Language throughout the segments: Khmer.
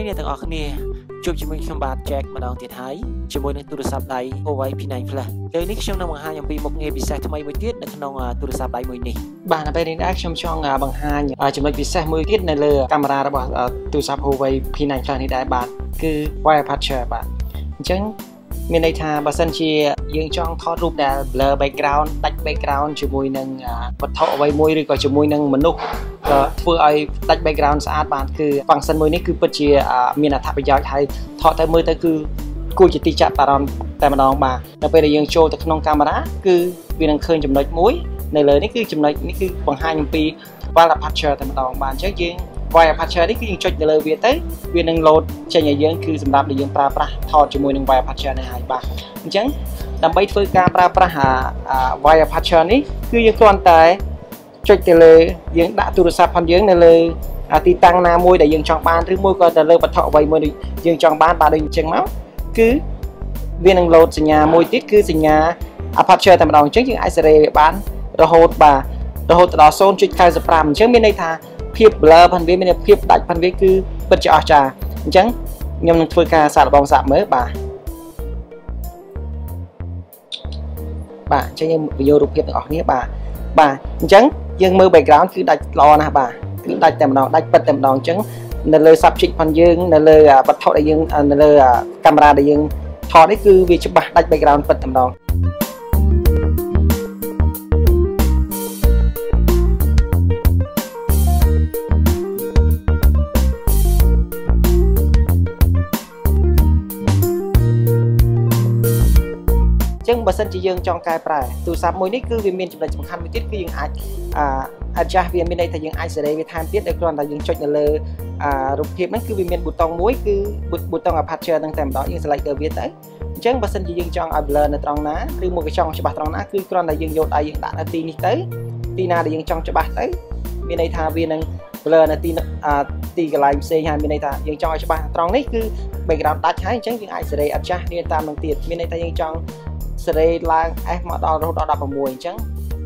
អ្នកទាំងអស់គ្នាជួបជាមួយខ្ញុំបាទ Jack ម្ដងទៀតហើយជាមួយនឹងទូរស័ព្ទដៃ Huawei P9 Plus លើនេះខ្ញុំនឹងបង្ហាញអំពីមុខងារពិសេសថ្មីមួយទៀតនៅក្នុងទូរស័ព្ទដៃមួយនេះបាទនៅពេលនេះដែរខ្ញុំចង់បង្ហាញចំណុចពិសេសមួយទៀតនៅលើកាមេរ៉ារបស់ទូរស័ព្ទ Huawei P9 Plus នេះដែរបាទគឺ Wire Aperture បាទអញ្ចឹងមានន័យថាបើសិនជាយើងចង់ថតរូបដែល blur background ដាច់ background ជាមួយនឹងវត្ថុអ្វីមួយឬក៏ជាមួយនឹងមនុស្សធ្វើឲ្យដាច់ background ស្អាតបានគឺ function មួយនេះគឺពិតជាមានអត្ថប្រយោជន៍ហើយថតទៅមើលទៅគឺគួរជាទីចាប់អារម្មណ៍តែម្ដងបាទនៅពេលដែលយើងចូលទៅក្នុងកាមេរ៉ាគឺវានឹងឃើញចំណុចមួយនៅលើនេះគឺចំណុចនេះគឺបង្ហាញអំពី Wire Aperture តែម្ដងបាទអញ្ចឹងយើង Wire Aperture នេះគឺយើងចុចទៅលើវាទៅវានឹង load ចេញឲ្យយើងគឺសម្រាប់ដែលយើងប្រើប្រាស់ថតជាមួយនឹង Wire Aperture នេះហើយបាទអញ្ចឹងដើម្បីធ្វើការប្រើប្រាស់Wire Aperture នេះគឺយើងគ្រាន់តែចុចទៅលើយើងដាក់ទូរស័ព្ទផងយើងនៅលើទីតាំងណាមួយដែលយើងចង់បានឬមួយក៏ទៅលើវត្ថុអ្វីមួយយើងចង់បានបាទដូចអញ្ចឹងមកគឺវានឹង load សញ្ញាមួយទៀតគឺសញ្ញា Aperture តែម្ដងអញ្ចឹងយើងអាចសេរីវាបានរហូតទៅដល់ 0.95 អញ្ចឹងមានន័យថាភាព blur ផងវាមានភាពដាច់ផងវាគឺពិតជាអស្ចារ្យអញ្ចឹងខ្ញុំនឹងធ្វើការសាកល្បងសាកមើលបាទអញ្ចឹងយើងបញ្ចូលរូបភាពទាំងអស់គ្នាបាទអញ្ចឹងយើងមើល background គឺដាច់ល្អណាស់បាទគឺដាច់តែម្ដងដាច់ពិតតែម្ដងអញ្ចឹងនៅលើ subject ផងយើងនៅលើវត្ថុដែលយើងនៅលើកាមេរ៉ាដែលយើងថតនេះគឺវាច្បាស់ដាច់ background ពិតតែម្ដងចឹងបើសិនជាយើងចង់កែប្រែទូរស័ព្ទមួយនេះគឺវាមានចំណុចសំខាន់មួយទៀតគឺយើងអាចadjust វាមានន័យថាយើងអាចសេរីវាថែមទៀតដោយគ្រាន់តែយើងចុចនៅលើរូបភាពហ្នឹងគឺវាមានប៊ូតុងមួយគឺប៊ូតុង Aperture ហ្នឹងតែម្ដងយើង select ទៅវាទៅអញ្ចឹងបើសិនជាយើងចង់ឲ្យ blur នៅត្រង់ណាឬមួយក៏ចង់ច្បាស់ត្រង់ណាគឺគ្រាន់តែយើងយកដៃយើងដាក់នៅទីនេះទៅទីណាដែលយើងចង់ច្បាស់ទៅមានន័យថាវានឹង blur នៅទីកន្លែងផ្សេងហើយមានន័យថាយើងចង់ឲ្យច្បាស់ត្រង់នេះគឺ background ដាច់ហើយអញ្ចឹងយើងអាចសេរី adjust វាតាមនឹងទៀតមានន័យថាយើងចង់សេរីឡើង S មកដល់រហូតដល់16អញ្ចឹង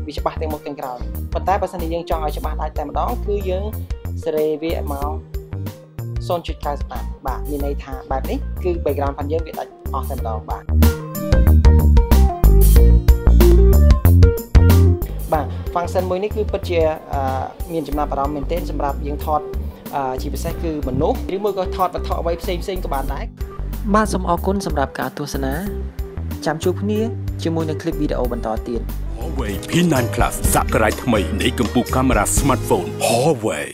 វាច្បាស់ទាំងមុខទាំងក្រោយប៉ុន្តែបើសិនជាយើងចង់ឲ្យច្បាស់ដាច់តែម្ដងគឺយើងសេរីវាមក 0.95 បាទមានន័យថាបែបនេះគឺ background ផងយើងវាដាច់អស់តែម្ដងបាទ function មួយនេះគឺពិតជាមានចំណាប់អារម្មណ៍មែនទែនសម្រាប់យើងថតជាពិសេសគឺមនុស្សឬមួយក៏ថតវត្ថុអ្វីផ្សេងក៏បានដែរបាទសូមអរគុណសម្រាប់ការទស្សនាចាំជួបគ្នាជាមួយនឹងคลิปវីដេអូបន្តទៀត Huawei P9 Plus សក្តានុពលថ្មីនៃកម្ពុជាកាមេរ៉ា Smartphone Huawei